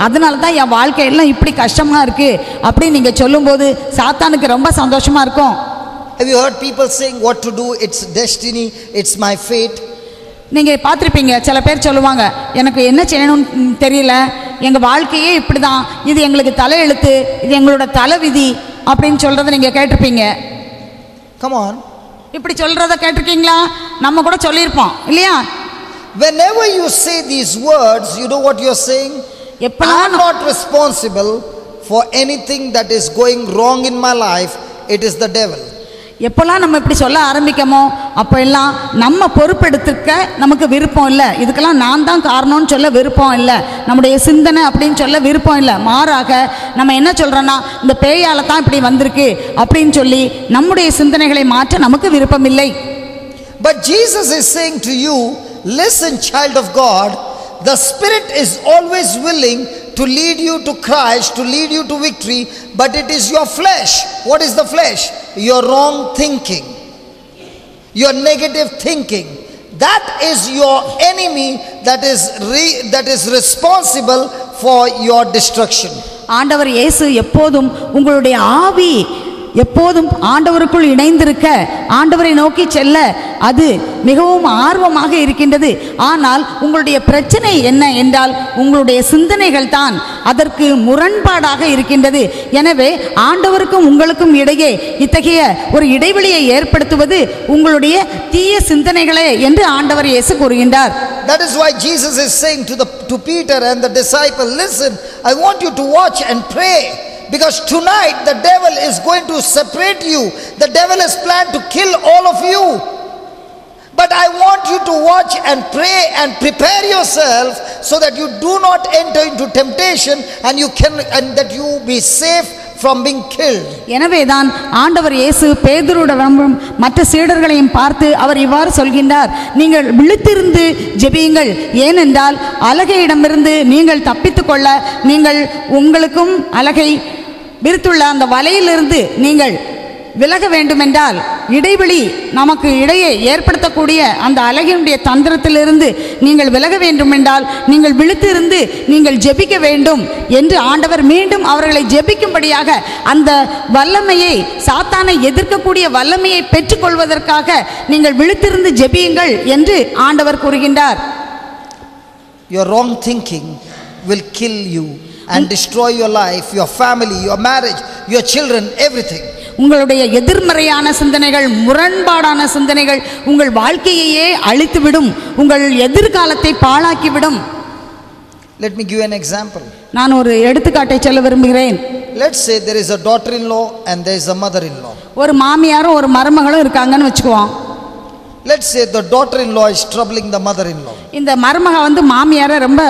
அதனால தான் என் வாழ்க்கையெல்லாம் இப்படி கஷ்டமாக இருக்குது அப்படின்னு நீங்கள் சொல்லும்போது சாத்தானுக்கு ரொம்ப சந்தோஷமாக இருக்கும். Have you heard people saying what to do? It's destiny, it's my fate. நீங்கள் பார்த்துருப்பீங்க, சில பேர் சொல்லுவாங்க, எனக்கு என்ன செய்யணும்னு தெரியல, எங்கள் வாழ்க்கையே இப்படி தான், இது எங்களுக்கு தலையெழுத்து, இது எங்களோட தலைவிதி அப்படின்னு சொல்கிறத நீங்கள் கேட்டிருப்பீங்க. Come on. இப்படி சொல்கிறத கேட்டிருக்கீங்களா? நம்ம கூட சொல்லியிருப்போம் இல்லையா? Whenever you say these words, you know what you're saying? I'm not responsible for anything that is going wrong in my life. It is the devil. எப்போல்லாம் நம்ம இப்படி சொல்ல ஆரம்பிக்கமோ அப்போ எல்லாம் நம்ம பொறுப்பெடுத்துக்க நமக்கு விருப்பம் இல்லை, இதுக்கெல்லாம் நான் தான் காரணம்னு சொல்ல விருப்பம் இல்லை, நம்முடைய சிந்தனை அப்படின்னு சொல்ல விருப்பம் இல்லை. மாறாக நம்ம என்ன சொல்கிறோன்னா இந்த பேயால் தான் இப்படி வந்திருக்கு அப்படின்னு சொல்லி நம்முடைய சிந்தனைகளை மாற்ற நமக்கு விருப்பம் இல்லை. But Jesus is saying to you, listen, child of God, the Spirit is always willing to lead you to Christ, to lead you to victory, but it is your flesh. What is the flesh? Your wrong thinking, your negative thinking. That is your enemy, that is responsible for your destruction. ஆண்டவர் இயேசு எப்போதும் உங்களுடைய ஆவி எப்போதும் ஆண்டவருக்குள் இணைந்திருக்க, ஆண்டவரை நோக்கி செல்ல அது மிகவும் ஆர்வமாக இருக்கின்றது. ஆனால் உங்களுடைய பிரச்சனை என்ன என்றால் உங்களுடைய சிந்தனைகள் தான் அதற்கு முரண்பாடாக இருக்கின்றது. எனவே ஆண்டவருக்கும் உங்களுக்கும் இடையே இத்தகைய ஒரு இடைவெளியை ஏற்படுத்துவது உங்களுடைய தீய சிந்தனைகளே என்று ஆண்டவர் இயேசு கூறுகின்றார். That is why Jesus is saying to Peter and the disciple, listen, I want you to watch and pray. Because tonight the devil is going to separate you. The devil has planned to kill all of you. But I want you to watch and pray and prepare yourself so that you do not enter into temptation and that you be safe from being killed. எனவேதான் ஆண்டவர் இயேசு பேதுருவுடன் மற்ற சீடர்களையும் பார்த்து அவர் இவ்வாறு சொல்கின்றார், நீங்கள் விழித்திருந்து ஜெபியுங்கள், ஏனென்றால் அலகையிடமிருந்து நீங்கள் தப்பித்துக்கொள்ள, நீங்கள் உங்களுக்கும் அலகை விரித்துள்ள அந்த வலையிலிருந்து நீங்கள் விலக வேண்டுமென்றால், இடைவெளி நமக்கு இடையே ஏற்படுத்தக்கூடிய அந்த அலகினுடைய தந்திரத்திலிருந்து நீங்கள் விலக வேண்டுமென்றால் நீங்கள் விழித்திருந்து நீங்கள் ஜெபிக்க வேண்டும் என்று ஆண்டவர் மீண்டும் அவர்களை ஜெபிக்கும்படியாக அந்த வல்லமையை, சாத்தானை எதிர்க்கக்கூடிய வல்லமையை பெற்றுக்கொள்வதற்காக நீங்கள் விழித்திருந்து ஜெபியுங்கள் என்று ஆண்டவர் கூறுகின்றார். Your wrong thinking will kill you and destroy your life, your family, your marriage, your children, everything. உங்களுடைய எதிர்மறையான சிந்தனைகள், முரண்பாடான சிந்தனைகள் உங்கள் வாழ்க்கையையே அழித்துவிடும், உங்கள் எதிர்காலத்தை பாழாக்கிவிடும். Let me give you an example. நான் ஒரு எடுத்துக்காட்டை சொல்ல விரும்புகிறேன். Let's say there is a daughter-in-law and there is a mother-in-law. ஒரு மாமியாரும் ஒரு மருமகளும் இருக்காங்கன்னு வெச்சுக்குவோம். Let's say the daughter-in-law is troubling the mother-in-law. இந்த மருமக வந்து மாமியாரை ரொம்ப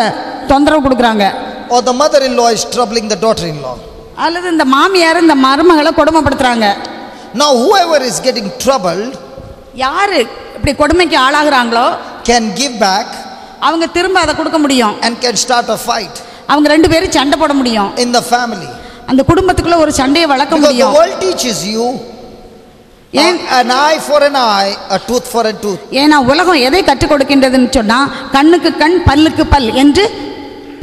தொந்தரவு கொடுக்குறாங்க. Or the mother-in-law is troubling the daughter-in-law. அல்லது இந்த மாமியார் இந்த மருமகளை கொடுமைப்படுத்துறாங்க. Now whoever is getting troubled, யாரு இப்படி கொடுமைக்கு ஆளாகிறாங்களோ can give back, அவங்க திரும்ப அதை கொடுக்க முடியும். and can start a fight. அவங்க ரெண்டு பேரும் சண்டை போட முடியும். In the family. அந்த குடும்பத்துக்குள்ள ஒரு சண்டையை வளர்க்க முடியும். Because the world teaches you an eye for an eye, a tooth for a tooth. ஏன்னா உலகம் எதை கற்றுக் கொடுக்கின்றதுன்னு சொன்னா கண்ணுக்கு கண் பல்லுக்கு பல் என்று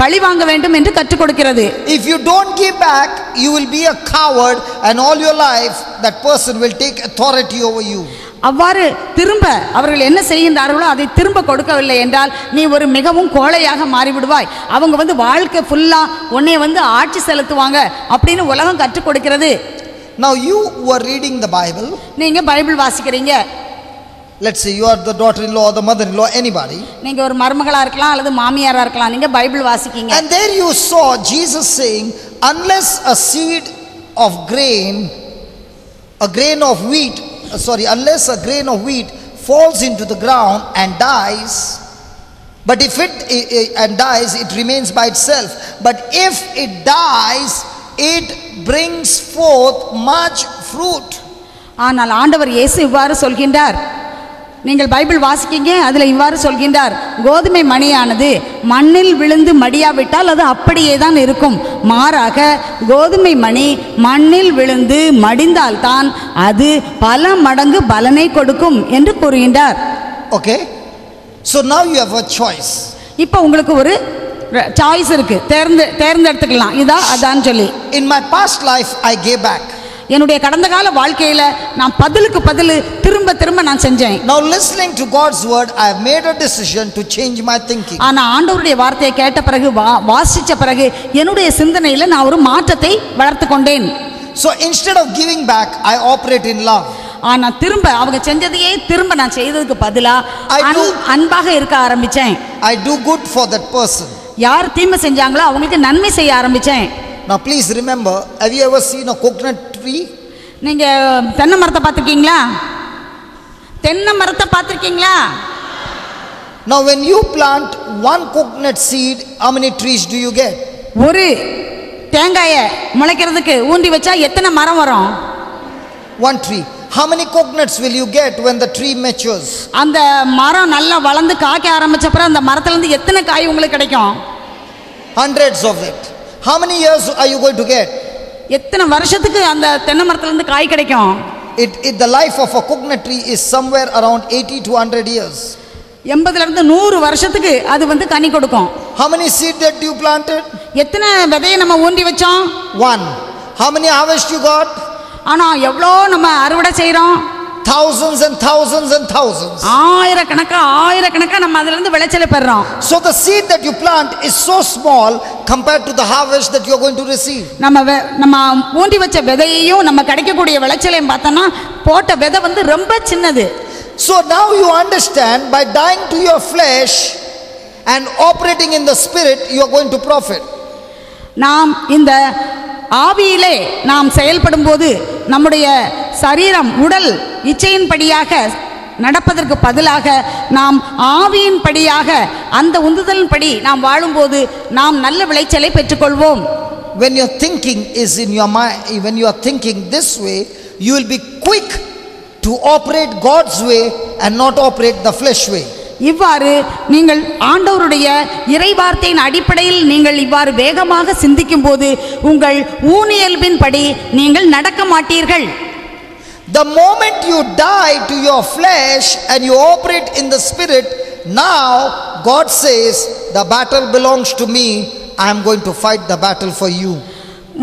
பழி வாங்க வேண்டும் என்று கற்றுக் கொடுக்கிறது. If you don't give back, you will be a coward and all your life that person will take authority over you. அவ்வாறு திரும்ப அவர்கள் என்ன செய்கின்றார்களோ அதை திரும்ப கொடுக்கவில்லை என்றால் நீ ஒரு மிகவும் கோழையாக மாறிவிடுவாய். அவங்க வந்து வாழ்க்கை ஃபுல்லா உன்னை வந்து ஆட்சி செலுத்துவாங்க அப்படின்னு உலகம் கற்றுக் கொடுக்கிறது. Now you were reading the Bible. நீங்க Bible வாசிக்கிறீங்க. Let's say you are the daughter-in-law or the mother-in-law, anybody. நீங்க ஒரு மருமகளா இருக்கலாம் அல்லது மாமியாரா இருக்கலாம். நீங்க Bible வாசிக்கீங்க. And there you saw Jesus saying, unless a seed of grain, unless a grain of wheat falls into the ground and dies, but if it dies, it remains by itself. But if it dies, it brings forth much fruit. ஆனால் ஆண்டவர் இயேசு இவ்வாறு சொல்கின்றார். நீங்கள் Bible வாசிக்கீங்க, அதுல இவ்வாறு சொல்கின்றார், கோதுமை மணியானது மண்ணில் விழுந்து மடியாவிட்டால் அது அப்படியே தான் இருக்கும். மாறாக கோதுமை மணி மண்ணில் விழுந்து மடிந்தால்தான் அது பல மடங்கு பலனை கொடுக்கும் என்று கூறுகின்றார். Okay, so now you have a choice. இப்போ உங்களுக்கு ஒரு சாய்ஸ் இருக்கு, தேர்ந்தெடுத்துக்கலாம், இதா அதான்னு சொல்லி. In my past life, I gave back. என்னுடைய கடந்த கால வாழ்க்கையில நான் பதிலுக்கு பதில் திரும்ப திரும்ப நான் செஞ்சேன். Now listening to God's word, I have made a decision to change my thinking. ஆனா ஆண்டவருடைய வார்த்தையை கேட்ட பிறகு வாசிச்ச பிறகு என்னுடைய சிந்தனையில நான் ஒரு மாற்றத்தை வளர்த்து கொண்டேன். So instead of giving back, I operate in love. ஆனா திரும்ப அவங்க செஞ்சதையே திரும்ப நான் செய்ததுக்கு பதிலா அன்பாக இருக்க ஆரம்பிச்சேன். I do good for that person. யார் தீமை செஞ்சாங்களோ அவங்களுக்கு நன்மை செய்ய ஆரம்பிச்சேன். Now please remember, have you ever seen a coconut tree? நீங்க தென்னை மரத்தை பார்த்திருக்கீங்களா? தென்னை மரத்தை பார்த்திருக்கீங்களா? Now when you plant one coconut seed, how many trees do you get? ஒரு தேங்காயை முளைக்கிறதுக்கு ஊண்டி வச்சா எத்தனை மரம் வரும்? One tree. How many coconuts will you get when the tree matures? அந்த மரம் நல்லா வளர்ந்து காய்க்க ஆரம்பிச்ச அப்புறம் அந்த மரத்துல இருந்து எத்தனை காய் உங்களுக்கு கிடைக்கும்? Hundreds of it. How many years are you going to get? எத்தனை வருஷத்துக்கு அந்த தென்னை மரத்துல இருந்து காய் கிடைக்கும்? The life of a coconut tree is somewhere around 80 to 100 years. 80 இருந்து 100 வருஷத்துக்கு அது கனி கொடுக்கும். How many seed that you planted? எத்தனை விதையை நம்ம ஊண்டி வச்சோம்? One. How many harvest you got? ஆனா எவ்வளோ நம்ம அறுவடை செய்றோம்? Thousands and thousands and thousands. ஆயிரக்கணக்கா நம்ம அதில இருந்து விளைச்சலை பெறறோம். So the seed that you plant is so small compared to the harvest that you are going to receive. நம்ம ஊண்டி வச்ச விதையையும் நம்ம கிடைக்கக்கூடிய விளைச்சலையும் பார்த்தோம்னா போட்ட விதை ரொம்ப சின்னது. So now you understand, by dying to your flesh and operating in the spirit, you are going to profit. நாம் இந்த ஆவியிலே நாம் செயல்படும் போது நம்முடைய சரீரம் உடல் இச்சையின்படியாக நடப்பதற்கு பதிலாக நாம் ஆவியின்படியாக அந்த உந்துதலின்படி நாம் வாழும்போது நாம் நல்ல விளைச்சலை பெற்றுக்கொள்வோம். When your thinking is in your mind, when you are thinking this way, you will be quick to operate God's way and not operate the flesh way. இவ்வாறு நீங்கள் ஆண்டவருடைய இறைவார்த்தையின் அடிப்படையில் நீங்கள் இவ்வாறு வேகமாக சிந்திக்கும் போது உங்கள் ஊனியல்பின்படி நீங்கள் நடக்க மாட்டீர்கள். The moment you die to your flesh and you operate in the spirit, now God says, the battle belongs to me, I am going to fight the battle for you.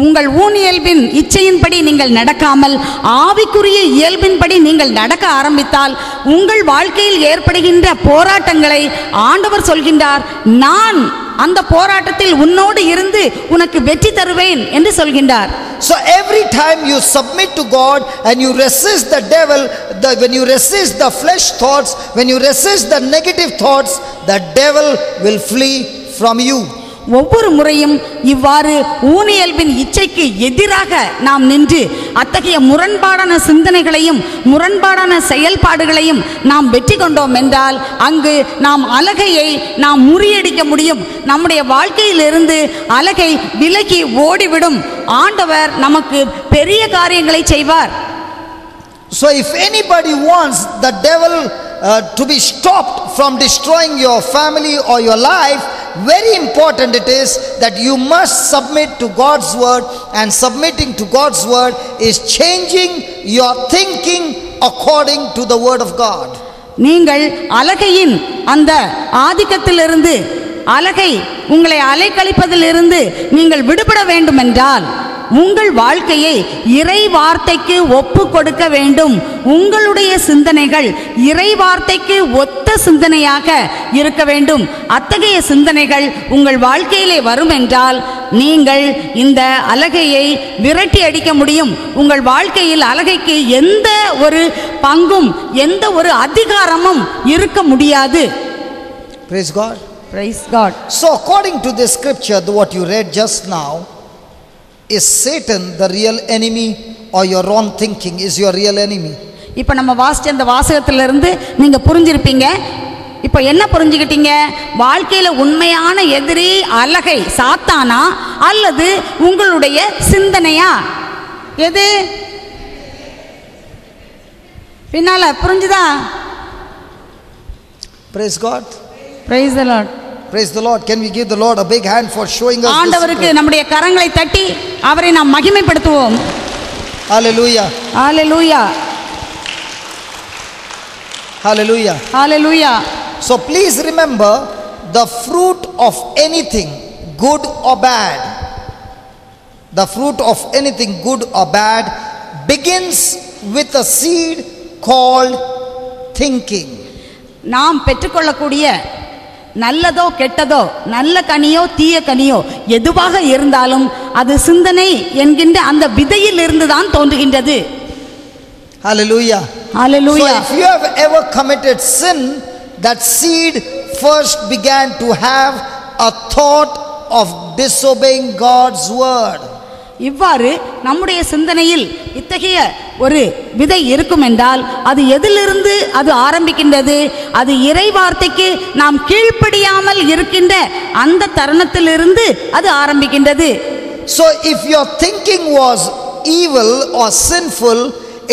உங்கள் ஊனியல்பின் இச்சையின்படி நீங்கள் நடக்காமல் ஆவிக்குரிய இயல்பின்படி நீங்கள் நடக்க ஆரம்பித்தால் உங்கள் வாழ்க்கையில் ஏற்படுகின்ற போராட்டங்களை ஆண்டவர் சொல்கின்றார், நான் அந்த போராட்டத்தில் உன்னோடு இருந்து உனக்கு வெற்றி தருவேன் என்று சொல்கின்றார். So every time you submit to God and you resist the devil, when you resist the flesh thoughts, when you resist the negative thoughts, the devil will flee from you. ஒவ்வொரு முறையும் இவ்வாறு ஊனியல்பின் இச்சைக்கு எதிராக நாம் நின்று அத்தகைய முரண்பாடான சிந்தனைகளையும் முரண்பாடான செயல்பாடுகளையும் நாம் வெற்றி கொண்டோம் என்றால் அங்கு நாம் அலகையை நாம் முறியடிக்க முடியும். நம்முடைய வாழ்க்கையிலிருந்து அலகை விலகி ஓடிவிடும். ஆண்டவர் நமக்கு பெரிய காரியங்களை செய்வார். So if anybody wants the devil to be stopped from destroying your family or your life, very important it is that you must submit to God's word, and submitting to God's word is changing your thinking according to the word of God. நீங்கள் அலகையின் அந்த ஆதிக்கத்திலிருந்து அலகை உங்களை அலைக்கழிப்பதிலிருந்து நீங்கள் விடுபட வேண்டும் என்றால் உங்கள் வாழ்க்கையை இறை வார்த்தைக்கு ஒப்பு கொடுக்க வேண்டும். உங்களுடைய சிந்தனைகள் இறை வார்த்தைக்கு ஒத்த சிந்தனையாக இருக்க வேண்டும். அத்தகைய சிந்தனைகள் உங்கள் வாழ்க்கையிலே வரும் என்றால் நீங்கள் இந்த அலகையை விரட்டி அடிக்க முடியும். உங்கள் வாழ்க்கையில் அலகைக்கு எந்த ஒரு பங்கும் எந்த ஒரு அதிகாரமும் இருக்க முடியாது. Praise God. Praise God. So according to this scripture, what you read just now, is Satan the real enemy or your wrong thinking is your real enemy? இப்போ நம்ம வாசிச்ச அந்த வாசகத்திலிருந்து நீங்க புரிஞ்சிருப்பீங்க. இப்போ என்ன புரிஞ்சுக்கிட்டீங்க? வாழ்க்கையில உண்மையான எதிரி அலகை சாத்தானா அல்லது உங்களுடைய சிந்தனையா? எது பின்னால புரிஞ்சுதா? Praise God. Praise the Lord. Praise the Lord. Can we give the Lord a big hand for showing us ஆண்டவருக்கு நம்முடைய கரங்களை தட்டி அவரை நாம் மகிமைப்படுத்துவோம். Hallelujah. Hallelujah. Hallelujah. Hallelujah. So please remember, the fruit of anything, good or bad, the fruit of anything good or bad begins with a seed called thinking. நாம் பெற்றுக்கொள்ளக்கூடிய நல்லதோ கெட்டதோ, நல்ல கனியோ தீய கனியோ எதுவாக இருந்தாலும் அது சிந்தனை என்கின்ற அந்த விதையில் இருந்து தான் தோன்றுகின்றது. Hallelujah. Hallelujah. So if you have ever committed sin, that seed first began to have a thought of disobeying God's word. இவ்வாறு நம்முடைய சிந்தனையில் இத்தகைய ஒரு விதை இருக்கும் என்றால் அது எதிலிருந்து அது ஆரம்பிக்கின்றது? அது இறை வார்த்தைக்கு நாம் கீழ்ப்படியாமல் இருக்கின்ற அந்த தருணத்திலிருந்து அது ஆரம்பிக்கின்றது. So if your thinking was evil or sinful,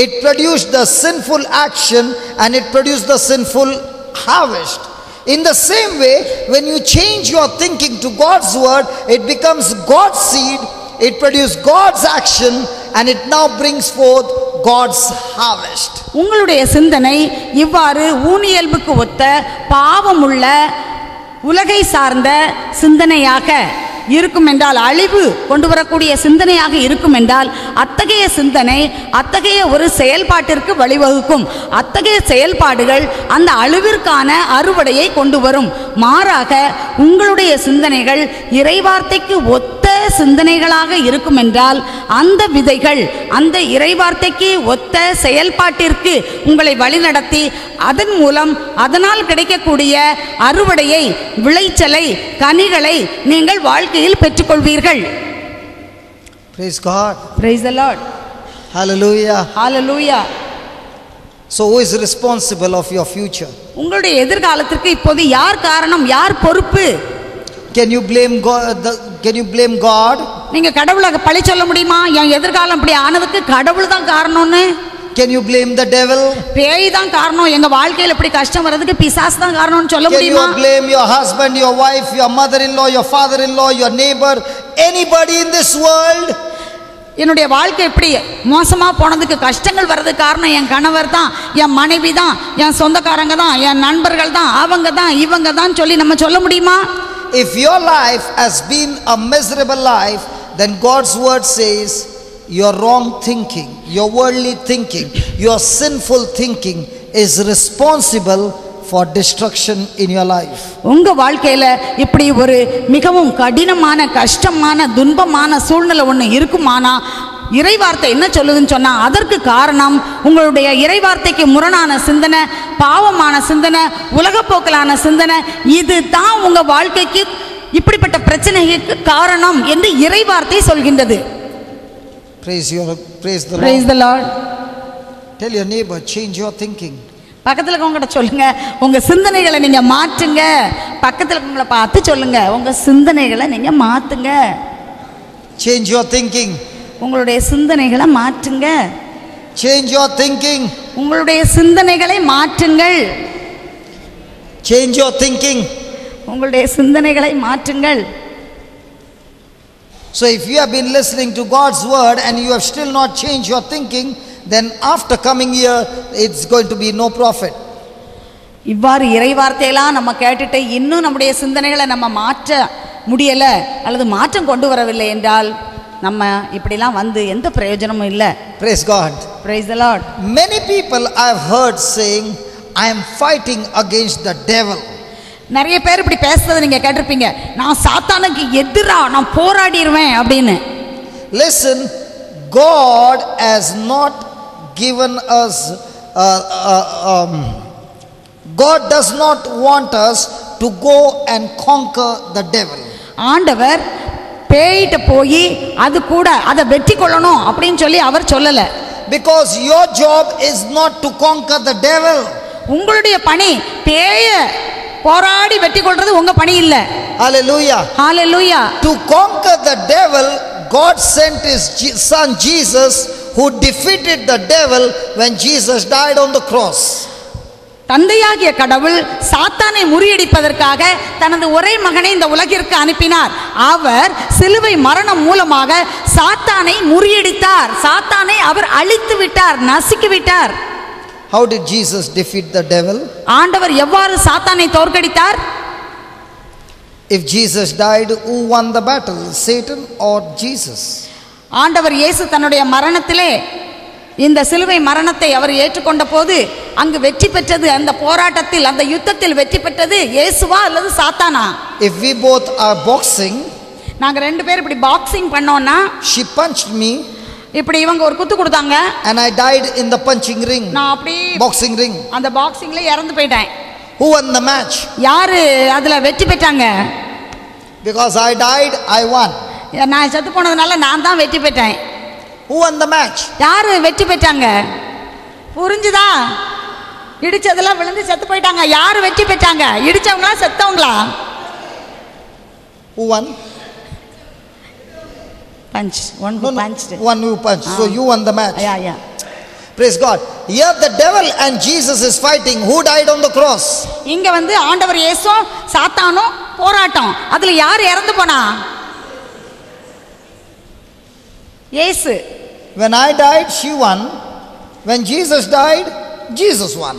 it produced the sinful action and it produced the sinful harvest. In the same way, when you change your thinking to God's word, it becomes God's seed, it produces God's action, and it now brings forth God's harvest. உங்களுடைய சிந்தனை இவ்வாறு ஊனியல்புக்கு ஒத்த பாவமுள்ள உலகை சார்ந்த சிந்தனையாக இருக்கும் என்றால், அழிவு கொண்டு வரக்கூடிய சிந்தனையாக இருக்கும் என்றால், அத்தகைய சிந்தனை அத்தகைய ஒரு செயல்பாட்டிற்கு வழிவகுக்கும். அத்தகைய செயல்பாடுகள் அந்த அழிவிற்கான அறுவடையை கொண்டு வரும். மாறாக உங்களுடைய சிந்தனைகள் இறைவார்த்தைக்கு ஒத்த சிந்தனைகளாக இருக்கும் என்றால், அந்த விதைகள் அந்த இறைவார்த்தைக்கு ஒத்த செயல்பாட்டிற்கு உங்களை வழிநடத்தி அதன் மூலம் அதனால் கிடைக்கக்கூடிய அறுவடையை, விளைச்சலை, கனிகளை நீங்கள் வாழ்க்கையில் பெற்றுக்கொள்வீர்கள். Praise God. Praise the Lord. Hallelujah. Hallelujah. So who is responsible of your future? உங்களுடைய எதிர்காலத்திற்கு இப்போது யார் காரணம், யார் பொறுப்பு? Can you blame God? Can you blame God? நீங்க கடவுளை பழி சொல்ல முடியுமா? என் எதிர்காலம் இப்படி ஆனதுக்கு கடவுள் தான் காரணம்னு? Can you blame the devil? பேய் தான் காரணம், எங்க வாழ்க்கையில இப்படி கஷ்டம் வரதுக்கு பிசாசு தான் காரணம்னு சொல்ல முடியுமா? Can you blame your husband, your wife, your mother-in-law, your father-in-law, your neighbor, anybody in this world? என்னுடைய வாழ்க்கை இப்படி மோசமா போனதுக்கு, கஷ்டங்கள் வர்றதுக்கு காரணம் என் கணவர் தான், என் மனைவி தான், என் சொந்தக்காரங்க தான், என் நண்பர்கள் தான், அவங்க தான், இவங்க தான் சொல்லி நம்ம சொல்ல முடியுமா? If your life has been a miserable life, then God's word says your wrong thinking, your worldly thinking, your sinful thinking is responsible for destruction in your life. உங்க வாழ்க்கையில இப்படி ஒரு மிகவும் கடினமான, கஷ்டமான, துன்பமான சூழ்நிலை ஒன்று இருக்குமானா, இறைவார்த்தை என்ன சொல்லுதுன்னு சொன்னா, அதற்கு காரணம் உங்களுடைய இறைவார்த்தைக்கு முரணான சிந்தனை, பாவமான சிந்தனை, உலகப்போக்கலான சிந்தனை. இது தான் உங்க வாழ்க்கைக்கு இப்படிப்பட்ட பிரச்சனைக்கு காரணம் என்று இறைவார்த்தை சொல்கின்றது. Praise the Lord. Praise the Lord. Tell your neighbor, change your thinking. பக்கத்துல இருக்கவங்க சொல்லுங்க, உங்க சிந்தனைகளை நீங்க மாற்றுங்க. பக்கத்துல இருக்கவங்களை பார்த்து சொல்லுங்க, உங்க சிந்தனைகளை நீங்க மாத்துங்க. Change your thinking. உங்களுடைய சிந்தனைகளை மாற்றுங்க. Change your thinking. உங்களுடைய சிந்தனைகளை மாற்றுங்கள். Change your thinking. உங்களுடைய சிந்தனைகளை மாற்றுங்கள். So if you have been listening to God's word and you have still not changed your thinking, then after coming here it's going to be no profit. இவ்வாறு இறைவார்த்தையெல்லாம் நம்ம கேட்டுட்டு இன்னும் நம்முடைய சிந்தனைகளை நம்ம மாற்ற முடியல அல்லது மாற்றம் கொண்டு வரவில்லை என்றால் நம்ம இப்படிலாம் வந்து எந்த பிரயோஜனமும் இல்லை. Praise God. Praise the Lord. Many people I have heard saying, I am fighting against the devil. நிறைய பேர் இப்படி பேசுறதை நீங்க கேட்டிருப்பீங்க, நான் சாத்தானுக்கு எதிரா நான் போராடிடுவேன் அப்படின்னு. Listen, God has not given us God does not want us to go and conquer the devil. ஆண்டவர் பேயிட்ட போய் அது கூட அதை வெற்றி கொள்ளணும் அப்படின்னு சொல்லி அவர் சொல்லல. Because your job is not to conquer the devil. உங்களுடைய பணி பேய போராடி வெற்றி கொள்றது உங்க பணி இல்ல. Hallelujah. Hallelujah. To conquer the devil, God sent his son Jesus, who defeated the devil when Jesus died on the cross. தந்தையாகிய கடவுள் சாத்தானை முறியடிப்பதற்காக தனது ஒரே மகனை இந்த உலகிற்கு அனுப்பினார். அவர் சிலுவை மரணம் மூலமாக சாத்தானை முறியடித்தார். சாத்தானை அவர் அழித்து விட்டார், நசுக்கி விட்டார். How did Jesus defeat the devil? ஆண்டவர் எவ்வாறு சாத்தானை தோற்கடித்தார்? If Jesus died, who won the battle, Satan or Jesus? ஆண்டவர் இயேசு தன்னுடைய மரணத்திலே இந்த சிலுவை மரணத்தை அவர் ஏற்றுக்கொண்ட போது அங்கு வெற்றி பெற்றது, அந்த போராட்டத்தில் அந்த யுத்தத்தில் வெற்றி பெற்றது இயேசுவா அல்லது சாத்தானா? If we both are boxing, நாங்க ரெண்டு பேர் இப்படி பாக்ஸிங் பண்ணோம்னா, she punched me, இப்படி இவங்க ஒரு குத்து கொடுத்தாங்க, and I died in the punching ring, நான் அப்படி boxing ring. அந்த பாக்ஸிங்ல இறந்து போயிட்டேன். Who won the match? யாரு அதுல வெற்றி பெற்றாங்க? Because I died, I won. நான் செத்து போனதுனால நான் தான் வெற்றி பெற்றேன். Who won the match? யாரு வெற்றி பெற்றாங்க? புரிஞ்சுதா? இடிச்சதெல்லாம் விழுந்து செத்து போயிட்டாங்க. யாரு வெற்றி பெற்றாங்க? இடிச்சவங்களா செத்தவங்களா? Who won? Punch. One who punched. One who punched. So you won the match. Yeah. Praise God. Here the devil and Jesus is fighting. Who died on the cross? இங்க வந்து ஆண்டவர் இயேசுவும் சாத்தானும் போராட்டம். அதுல யார் இறந்து போனா? இயேசு. When I died, she won. When Jesus died, Jesus won.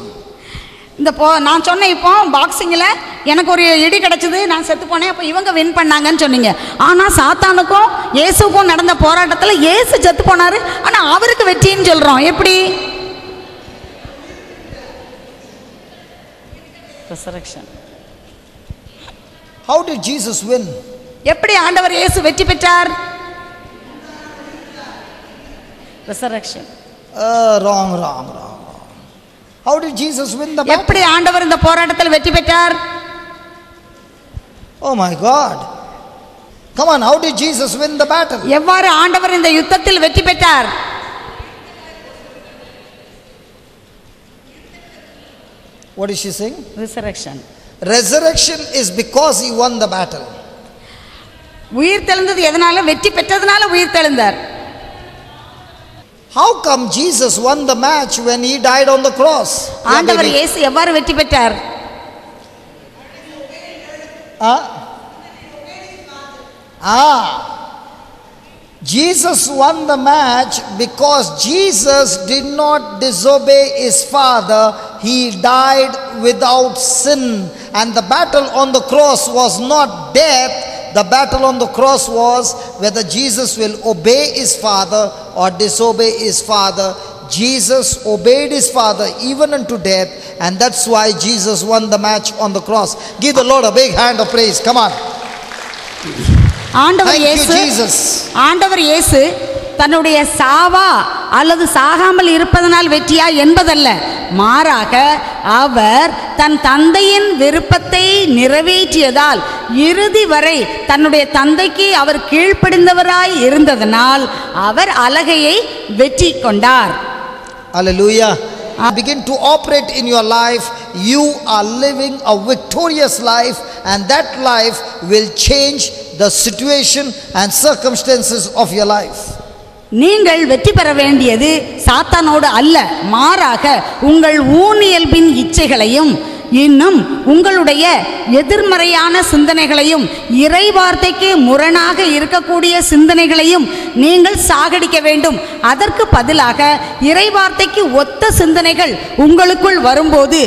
இந்த நான் சொன்னேன் இப்போ பாக்ஸிங்கில் எனக்கு ஒரு இடி கிடச்சிது, நான் செத்து போனேன், அப்போ இவங்க வின் பண்ணாங்கன்னு சொன்னீங்க. ஆனால் சாத்தானுக்கும் இயேசுக்கும் நடந்த போராட்டத்தில் இயேசு செத்து போனார், ஆனால் அவருக்கு வெற்றின்னு சொல்கிறோம். எப்படி? Resurrection. How did Jesus win? எப்படி ஆண்டவர் இயேசு வெற்றி பெற்றார்? Resurrection. Wrong. How did Jesus win the battle? எப்படி ஆண்டவர் இந்த போராட்டத்தில் வெற்றி பெற்றார்? Oh my God. Come on, how did Jesus win the battle? எவ்வாறு ஆண்டவர் இந்த யுத்தத்தில் வெற்றி பெற்றார்? What is she saying? Resurrection. Resurrection is because he won the battle. உயிர் தெழுந்தது எதனால? வெற்றி பெற்றதனால உயிர் தெழுந்தார். How come Jesus won the match when he died on the cross? ஆண்டவர் இயேசு எவ்வாறு வெற்றி பெற்றார்? Jesus won the match because Jesus did not disobey his Father. He died without sin. And the battle on the cross was not death. The battle on the cross was whether Jesus will obey his Father or disobey his Father. Jesus obeyed his Father even unto death, and that's why Jesus won the match on the cross. Give the Lord a big hand of praise. Come on. ஆண்டவர் இயேசு தன்னுடைய சாவா அல்லது சாகாமல் இருப்பதனால் வெற்றியா என்பதல்ல, மாறாக அவர் தன் தந்தையின் விருப்பத்தை நிறைவேற்றியதால் இறுதி வரை தன்னுடைய தந்தைக்கு அவர் கீழ்ப்படிந்தவராய் இருந்ததனால் அவர் அலகையை வெற்றி கொண்டார். Hallelujah. Begin to operate in your life. You are living a victorious life, and that life will change the situation and circumstances of your life. நீங்கள் வெற்றி பெற வேண்டியது சாத்தானோடு அல்ல, மாறாக உங்கள் ஊனியல்பின் இச்சைகளையும் இன்னும் உங்களுடைய எதிர்மறையான சிந்தனைகளையும் இறைவார்த்தைக்கு முரணாக இருக்கக்கூடிய சிந்தனைகளையும் நீங்கள் சாகடிக்க வேண்டும். அதற்கு பதிலாக இறைவார்த்தைக்கு ஒத்த சிந்தனைகள் உங்களுக்குள் வரும்போது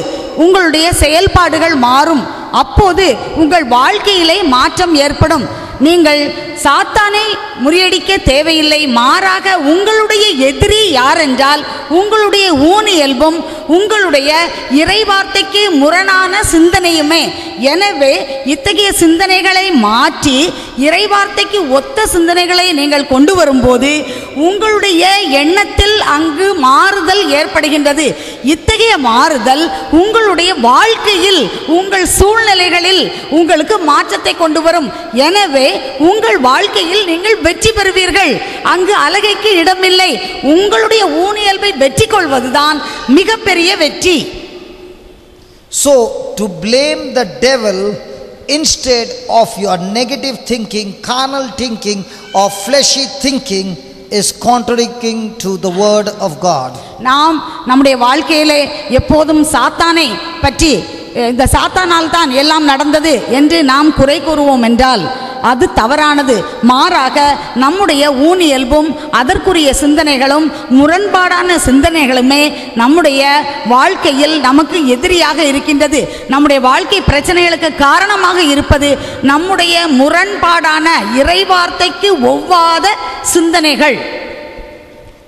உங்களுடைய செயல்பாடுகள் மாறும். அப்போது உங்கள் வாழ்க்கையிலே மாற்றம் ஏற்படும். நீங்கள் சாத்தானை முறியடிக்க தேவையில்லை, மாறாக உங்களுடைய எதிரி யாரென்றால் உங்களுடைய ஊனியல்பும் உங்களுடைய இறைவார்த்தைக்கு முரணான சிந்தனையுமே. எனவே இத்தகைய சிந்தனைகளை மாற்றி இறைவார்த்தைக்கு ஒத்த சிந்தனைகளை நீங்கள் கொண்டு வரும்போது உங்களுடைய எண்ணத்தில் அங்கு மாறுதல் ஏற்படுகின்றது. இத்தகைய மாறுதல் உங்களுடைய வாழ்க்கையில் உங்கள் சூழ்நிலைகளில் உங்களுக்கு மாற்றத்தை கொண்டு வரும். எனவே உங்கள் வாழ்க்கையில் நீங்கள் வெற்றி பெறுவீர்கள். அங்கு அலகைக்கு இடமில்லை. உங்களுடைய ஊனியல்பை வெற்றி கொள்வதுதான் மிகப்பெரிய வெற்றி. So to blame the devil instead of your negative thinking, carnal thinking or fleshy thinking is contradicting to the word of God. நாம் நம்முடைய வாழ்க்கையிலே எப்போதும் சாத்தானை பற்றி இந்த சாத்தானால் தான் எல்லாம் நடந்தது என்று நாம் குறை கூறுவோம் என்றால் அது தவறானது. மாறாக நம்முடைய ஊனியல்பும் அதற்குரிய சிந்தனைகளும் முரண்பாடான சிந்தனைகளுமே நம்முடைய வாழ்க்கையில் நமக்கு எதிரியாக இருக்கின்றது. நம்முடைய வாழ்க்கை பிரச்சனைகளுக்கு காரணமாக இருப்பது நம்முடைய முரண்பாடான இறைவார்த்தைக்கு ஒவ்வாத சிந்தனைகள்.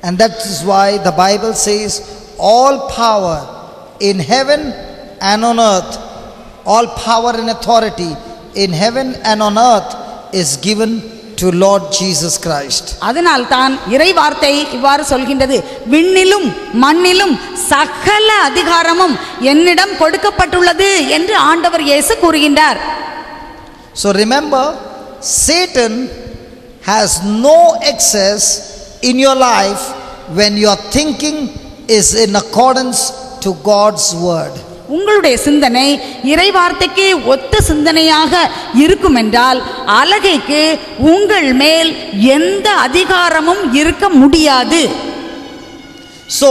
And that is why the Bible says all power in heaven and on earth, all power and authority in heaven and on earth is given to Lord Jesus Christ. அதனால் தான் இறைவார்த்தை இவ்வாறு சொல்கின்றது, விண்ணிலும் மண்ணிலும் சகல அதிகாரமும் என்னிடம் கொடுக்கப்பட்டுள்ளது என்று ஆண்டவர் இயேசு கூறுகின்றார். So remember, Satan has no access in your life when your thinking is in accordance to God's word. உங்களுடைய சிந்தனை இறைவார்த்தைக்கு ஒத்த சிந்தனையாக இருக்கும் என்றால் அலகைக்கு உங்கள் மேல் எந்த அதிகாரமும் இருக்க முடியாது. So